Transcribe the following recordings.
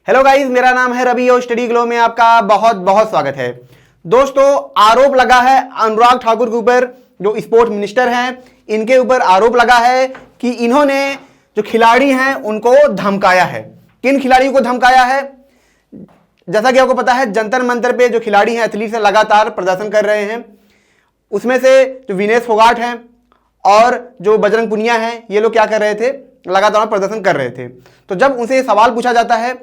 Hello guys, मेरा नाम है रवि और स्टडी ग्लो में आपका बहुत बहुत स्वागत है। दोस्तों, आरोप लगा है अनुराग ठाकुर के ऊपर, जो स्पोर्ट्स मिनिस्टर हैं, इनके ऊपर आरोप लगा है कि इन्होंने जो खिलाड़ी हैं उनको धमकाया है। किन खिलाड़ियों को धमकाया है? जैसा कि आपको पता है, जंतर मंतर पे जो खिलाड़ी हैं, एथलीट्स हैं, लगातार प्रदर्शन कर रहे हैं। उसमें से जो विनेश फोगाट हैं और जो बजरंग पुनिया हैं, ये लोग क्या कर रहे थे? लगातार प्रदर्शन कर रहे थे। तो जब उनसे सवाल पूछा जाता है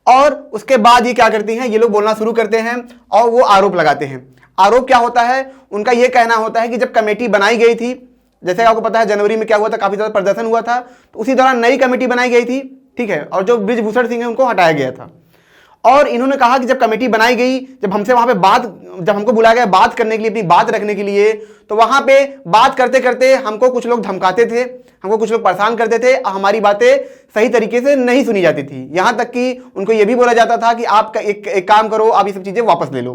और उसके बाद ये क्या करती हैं, ये लोग बोलना शुरू करते हैं और वो आरोप लगाते हैं। आरोप क्या होता है? उनका ये कहना होता है कि जब कमेटी बनाई गई थी, जैसे आपको पता है जनवरी में क्या हुआ था, काफी ज्यादा प्रदर्शन हुआ था, तो उसी दौरान नई कमेटी बनाई गई थी, ठीक है, और जो ब्रिजभूषण सिंह है उनको हटाया गया था। और इन्होंने कहा कि जब कमेटी बनाई गई, जब हमसे वहां पे जब हमको बुलाया गया बात करने के लिए, अपनी बात रखने के लिए, तो वहां पे बात करते करते हमको कुछ लोग धमकाते थे, हमको कुछ लोग परेशान करते थे, हमारी बातें सही तरीके से नहीं सुनी जाती थी। यहां तक कि उनको यह भी बोला जाता था कि आप एक काम करो, आप ये सब चीजें वापस ले लो।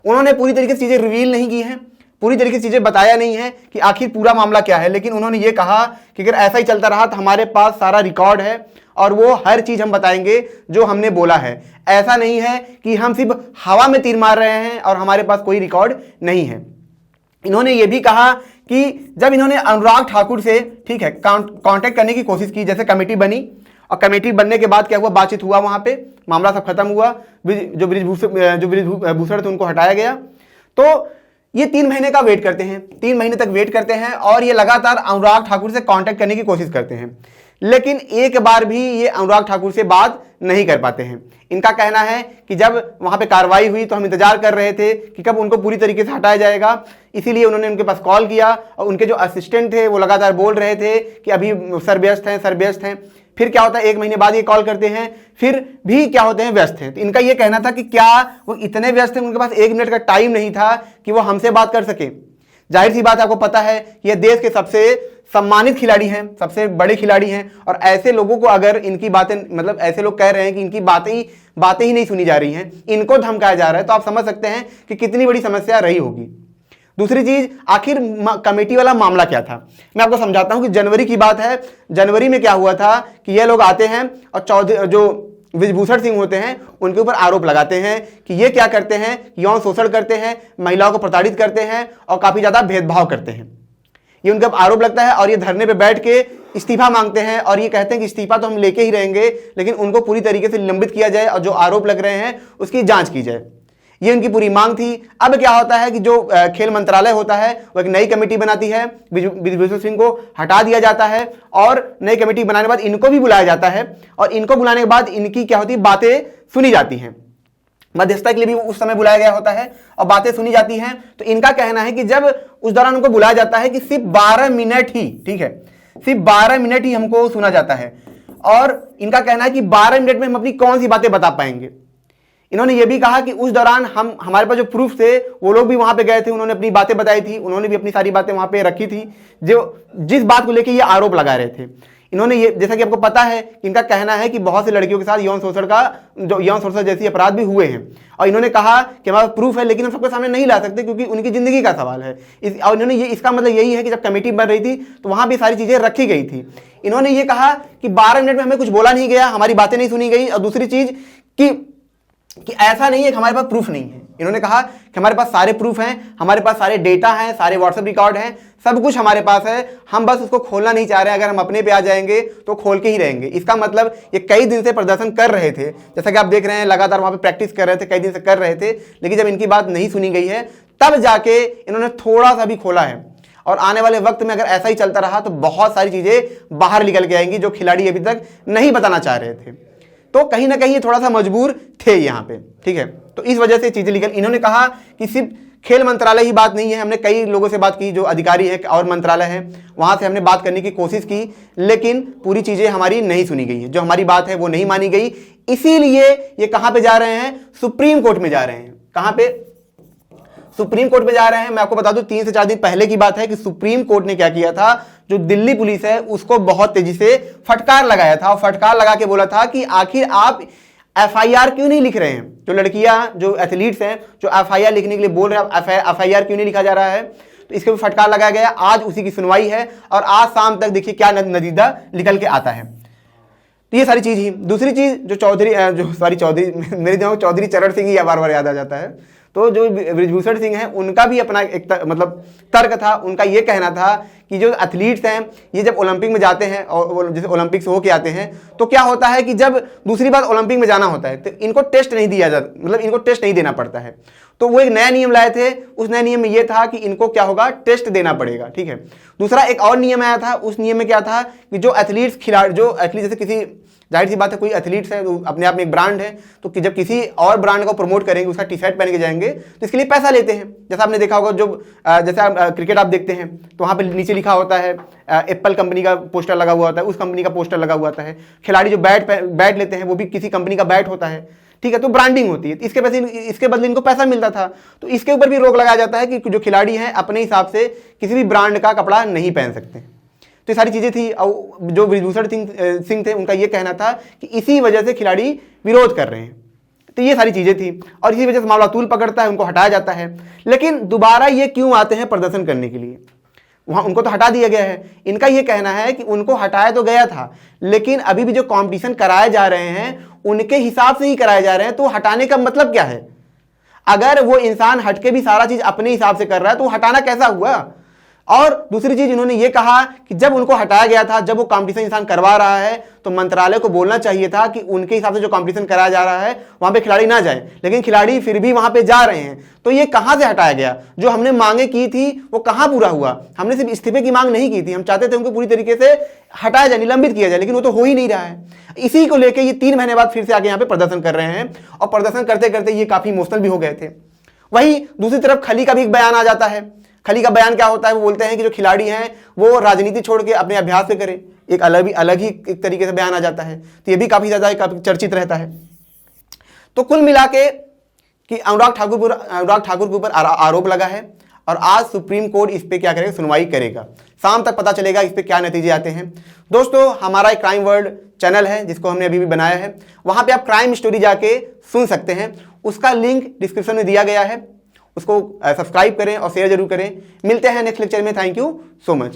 उन्होंने पूरी तरीके से चीजें रिवील नहीं की हैं, पूरी तरीके से चीजें बताया नहीं है कि आखिर पूरा मामला क्या है। लेकिन उन्होंने ये कहा कि अगर ऐसा ही चलता रहा तो हमारे पास सारा रिकॉर्ड है और वो हर चीज हम बताएंगे जो हमने बोला है। ऐसा नहीं है कि हम सिर्फ हवा में तीर मार रहे हैं और हमारे पास कोई रिकॉर्ड नहीं है। इन्होंने ये भी कहा कि जब इन्होंने अनुराग ठाकुर से, ठीक है, कांटेक्ट करने की कोशिश की, जैसे कमेटी बनी और कमेटी बनने के बाद क्या हुआ, बातचीत हुआ, वहां पे मामला सब खत्म हुआ, जो ब्रिजभूषण थे उनको हटाया गया। तो ये 3 महीने का वेट करते हैं, 3 महीने तक वेट करते हैं और ये लगातार अनुराग ठाकुर से कांटेक्ट करने की कोशिश करते हैं, लेकिन एक बार भी ये अनुराग ठाकुर से बात नहीं कर पाते हैं। इनका कहना है कि जब वहां पे कार्रवाई हुई तो हम इंतजार कर रहे थे कि कब उनको पूरी तरीके से हटाया जाएगा, इसीलिए उन्होंने उनके पास कॉल किया और उनके जो असिस्टेंट थे वो लगातार बोल रहे थे कि अभी सर व्यस्त हैं। फिर क्या होता है, 1 महीने बाद ये कॉल करते हैं, फिर भी क्या होते हैं, व्यस्त हैं। तो इनका ये कहना था कि क्या वो इतने व्यस्त हैं, उनके पास 1 मिनट का टाइम नहीं था कि वो हमसे बात कर सके। जाहिर सी बात है, आपको पता है ये देश के सबसे सम्मानित खिलाड़ी हैं, सबसे बड़े खिलाड़ी हैं, और ऐसे लोगों को अगर इनकी बातें, मतलब ऐसे लोग कह रहे हैं कि इनकी बातें ही नहीं सुनी जा रही हैं, इनको धमकाया जा रहा है, तो आप समझ सकते हैं कि कितनी बड़ी समस्या रही होगी। दूसरी चीज, आखिर कमेटी वाला मामला क्या था, मैं आपको समझाता हूं कि जनवरी की बात है। जनवरी में क्या हुआ था कि ये लोग आते हैं और जो ब्रिजभूषण सिंह होते हैं उनके ऊपर आरोप लगाते हैं कि ये क्या करते हैं, यौन शोषण करते हैं, महिलाओं को प्रताड़ित करते हैं और काफी ज्यादा भेदभाव करते हैं। ये उनका आरोप लगता है और ये धरने पे बैठ के इस्तीफा मांगते हैं और ये कहते हैं कि इस्तीफा तो हम लेके ही रहेंगे, लेकिन उनको पूरी तरीके से निलंबित किया जाए और जो आरोप लग रहे हैं उसकी जांच की जाए। ये उनकी पूरी मांग थी। अब क्या होता है कि जो खेल मंत्रालय होता है वो एक नई कमेटी बनाती है, ब्रिजभूषण सिंह को हटा दिया जाता है और नई कमेटी बनाने के बाद इनको भी बुलाया जाता है और इनको बुलाने के बाद इनकी क्या होती है, बातें सुनी जाती हैं। मध्यस्थता के लिए भी उस समय बुलाया गया होता है और बातें सुनी जाती हैं। तो इनका कहना है कि जब उस दौरान उनको बुलाया जाता है कि सिर्फ 12 मिनट ही, ठीक है, सिर्फ 12 मिनट ही हमको सुना जाता है और इनका कहना है कि 12 मिनट में हम अपनी कौन सी बातें बता पाएंगे। इन्होंने ये भी कहा कि उस दौरान हमारे पास जो प्रूफ थे, वो लोग भी वहां पे गए थे, उन्होंने अपनी बातें बताई थी, उन्होंने भी अपनी सारी बातें वहां पे रखी थी, जो जिस बात को लेकर ये आरोप लगा रहे थे। इन्होंने ये, जैसा कि आपको पता है, इनका कहना है कि बहुत से लड़कियों के साथ यौन शोषण जैसी अपराध भी हुए हैं और इन्होंने कहा कि हमारे पास प्रूफ है, लेकिन हम सबके सामने नहीं ला सकते क्योंकि उनकी जिंदगी का सवाल है। और इन्होंने इसका मतलब यही है कि जब कमेटी बन रही थी तो वहां भी सारी चीजें रखी गई थी। इन्होंने ये कहा कि 12 मिनट में हमें कुछ बोला नहीं गया, हमारी बातें नहीं सुनी गई। और दूसरी चीज कि ऐसा नहीं है कि हमारे पास प्रूफ नहीं है। इन्होंने कहा कि हमारे पास सारे प्रूफ हैं, हमारे पास सारे डेटा हैं, सारे व्हाट्सएप रिकॉर्ड हैं, सब कुछ हमारे पास है, हम बस उसको खोलना नहीं चाह रहे हैं। अगर हम अपने पे आ जाएंगे तो खोल के ही रहेंगे। इसका मतलब ये कई दिन से प्रदर्शन कर रहे थे, जैसा कि आप देख रहे हैं, लगातार वहां पे प्रैक्टिस कर रहे थे, कई दिन से कर रहे थे, लेकिन जब इनकी बात नहीं सुनी गई है तब जाके इन्होंने थोड़ा सा भी खोला है। और आने वाले वक्त में अगर ऐसा ही चलता रहा तो बहुत सारी चीजें बाहर निकल के आएंगी जो खिलाड़ी अभी तक नहीं बताना चाह रहे थे। तो कहीं ना कहीं ये थोड़ा सा मजबूर थे यहाँ पे, ठीक है। तो इस वजह से चीजें निकल, इन्होंने कहा कि सिर्फ खेल मंत्रालय ही बात नहीं है, हमने कई लोगों से बात की जो अधिकारी है और मंत्रालय है, वहां से हमने बात करने की कोशिश की, लेकिन पूरी चीजें हमारी नहीं सुनी गई है, जो हमारी बात है वो नहीं मानी गई। इसीलिए ये कहां पे जा रहे हैं, सुप्रीम कोर्ट में जा रहे हैं। कहां पे? सुप्रीम कोर्ट में जा रहे हैं। मैं आपको बता दूं 3 से 4 दिन पहले की बात है कि सुप्रीम कोर्ट ने क्या किया था, जो दिल्ली पुलिस है उसको बहुत तेजी से फटकार लगाया था और फटकार लगा के बोला था कि आखिर आप एफआईआर क्यों नहीं लिख रहे हैं। जो लड़कियां, जो एथलीट्स हैं, जो एफआईआर लिखने के लिए बोल रहे हैं, एफआईआर क्यों नहीं लिखा जा रहा है, तो इसके ऊपर फटकार लगाया गया। आज उसी की सुनवाई है और आज शाम तक देखिए क्या नतीजा निकल के आता है। तो ये सारी चीज़ ही। दूसरी चीज़ जो चौधरी मेरे दिमाग में चौधरी चरण सिंह ही बार बार याद आ जाता है। तो जो बृजभूषण सिंह हैं उनका भी अपना एक मतलब तर्क था। उनका ये कहना था कि जो एथलीट्स हैं ये जब ओलंपिक में जाते हैं और जैसे ओलंपिक से होके आते हैं तो क्या होता है कि जब दूसरी बार ओलंपिक में जाना होता है तो इनको टेस्ट नहीं दिया जाता, मतलब इनको टेस्ट नहीं देना पड़ता है। तो वो एक नया नियम लाए थे। उस नए नियम में ये था कि इनको क्या होगा, टेस्ट देना पड़ेगा, ठीक है। दूसरा एक और नियम आया था। उस नियम में क्या था कि जो एथलीट्स जैसे किसी, जाहिर सी बात है कोई एथलीट्स है तो अपने आप में एक ब्रांड है, तो कि जब किसी और ब्रांड को प्रमोट करेंगे, उसका टी शर्ट पहन के जाएंगे तो इसके लिए पैसा लेते हैं। जैसा आपने देखा होगा, जो जैसे आप क्रिकेट आप देखते हैं तो वहाँ पे नीचे लिखा होता है एप्पल कंपनी का पोस्टर लगा हुआ होता है, उस कंपनी का पोस्टर लगा हुआ होता है। खिलाड़ी जो बैट लेते हैं वो भी किसी कंपनी का बैट होता है, ठीक है। तो ब्रांडिंग होती है। इसके बदले इनको पैसा मिलता था। तो इसके ऊपर भी रोक लगाया जाता है कि जो खिलाड़ी हैं अपने हिसाब से किसी भी ब्रांड का कपड़ा नहीं पहन सकते। तो ये सारी चीज़ें थी। और जो बृजभूषण सिंह थे उनका ये कहना था कि इसी वजह से खिलाड़ी विरोध कर रहे हैं। तो ये सारी चीज़ें थी और इसी वजह से मामला तूल पकड़ता है, उनको हटाया जाता है। लेकिन दोबारा ये क्यों आते हैं प्रदर्शन करने के लिए? वहाँ उनको तो हटा दिया गया है। इनका ये कहना है कि उनको हटाया तो गया था, लेकिन अभी भी जो कॉम्पिटिशन कराए जा रहे हैं उनके हिसाब से ही कराए जा रहे हैं। तो हटाने का मतलब क्या है? अगर वो इंसान हटके भी सारा चीज़ अपने हिसाब से कर रहा है तो हटाना कैसा हुआ? और दूसरी चीज इन्होंने ये कहा कि जब उनको हटाया गया था, जब वो कंपटीशन इंसान करवा रहा है तो मंत्रालय को बोलना चाहिए था कि उनके हिसाब से जो कंपटीशन कराया जा रहा है वहां पे खिलाड़ी ना जाए, लेकिन खिलाड़ी फिर भी वहां पे जा रहे हैं। तो ये कहां से हटाया गया? जो हमने मांगे की थी वो कहां पूरा हुआ? हमने सिर्फ इस्तीफे की मांग नहीं की थी, हम चाहते थे उनको पूरी तरीके से हटाया जाए, निलंबित किया जाए, लेकिन वो तो हो ही नहीं रहा है। इसी को लेकर ये 3 महीने बाद फिर से आगे यहाँ पे प्रदर्शन कर रहे हैं और प्रदर्शन करते करते ये काफी इमोशनल भी हो गए थे। वहीं दूसरी तरफ खली का भी एक बयान आ जाता है। खली का बयान क्या होता है? वो बोलते हैं कि जो खिलाड़ी हैं वो राजनीति छोड़ के अपने अभ्यास पे करें। एक अलग ही एक तरीके से बयान आ जाता है। तो ये भी काफी ज्यादा चर्चित रहता है। तो कुल मिला के कि अनुराग ठाकुर के ऊपर आरोप लगा है और आज सुप्रीम कोर्ट इस पे क्या करेगा, सुनवाई करेगा। शाम तक पता चलेगा इस पे क्या नतीजे आते हैं। दोस्तों, हमारा एक क्राइम वर्ल्ड चैनल है जिसको हमने अभी भी बनाया है, वहां पे आप क्राइम स्टोरी जाके सुन सकते हैं। उसका लिंक डिस्क्रिप्शन में दिया गया है, उसको सब्सक्राइब करें और शेयर जरूर करें। मिलते हैं नेक्स्ट लेक्चर में। Thank you so much.